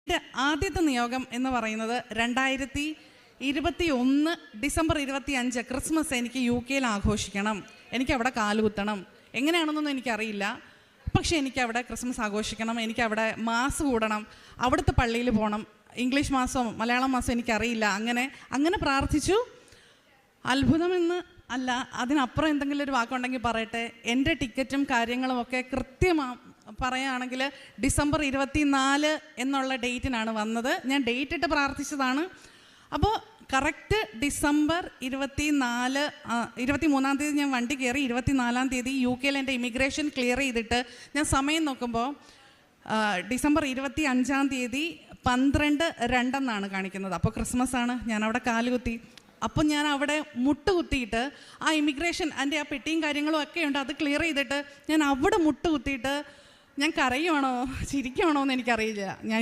എൻ്റെ ആദ്യത്തെ നിയോഗം എന്ന് പറയുന്നത് 2021 ഡിസംബർ 25 ക്രിസ്മസ് എനിക്ക് UK ആഘോഷിക്കണം. എനിക്കവിടെ കാലുകുത്തണം. എങ്ങനെയാണെന്നൊന്നും എനിക്കറിയില്ല. പക്ഷേ എനിക്കവിടെ ക്രിസ്മസ് ആഘോഷിക്കണം. എനിക്കവിടെ മാസ് കൂടണം. അവിടുത്തെ പള്ളിയിൽ പോകണം. ഇംഗ്ലീഷ് മാസവും മലയാളം മാസവും എനിക്കറിയില്ല. അങ്ങനെ പ്രാർത്ഥിച്ചു. അത്ഭുതമെന്ന് അല്ല, അതിനപ്പുറം എന്തെങ്കിലും ഒരു വാക്കുണ്ടെങ്കിൽ പറയട്ടെ. എൻ്റെ ടിക്കറ്റും കാര്യങ്ങളും ഒക്കെ പറയുകയാണെങ്കിൽ ഡിസംബർ 24 എന്നുള്ള ഡേറ്റിനാണ് വന്നത്. ഞാൻ ഡേറ്റ് ഇട്ട് പ്രാർത്ഥിച്ചതാണ്. അപ്പോൾ കറക്റ്റ് ഡിസംബർ 23-ാം തീയതി ഞാൻ വണ്ടി കയറി. 24-ാം തീയതി UK എൻ്റെ ഇമിഗ്രേഷൻ ക്ലിയർ ചെയ്തിട്ട് ഞാൻ സമയം നോക്കുമ്പോൾ ഡിസംബർ 25-ാം തീയതി 12:02 കാണിക്കുന്നത്. അപ്പോൾ ക്രിസ്മസ് ആണ്. ഞാനവിടെ കാലുകുത്തി. അപ്പോൾ ഞാൻ അവിടെ മുട്ടുകുത്തിയിട്ട് ആ ഇമിഗ്രേഷൻ എൻ്റെ ആ പെട്ടിയും കാര്യങ്ങളും ഒക്കെ ഉണ്ട്, അത് ക്ലിയർ ചെയ്തിട്ട് ഞാൻ അവിടെ മുട്ടുകുത്തിയിട്ട് ഞാൻ കരയുവാണോ ചിരിക്കുവാണോ എന്ന് എനിക്കറിയില്ല. ഞാൻ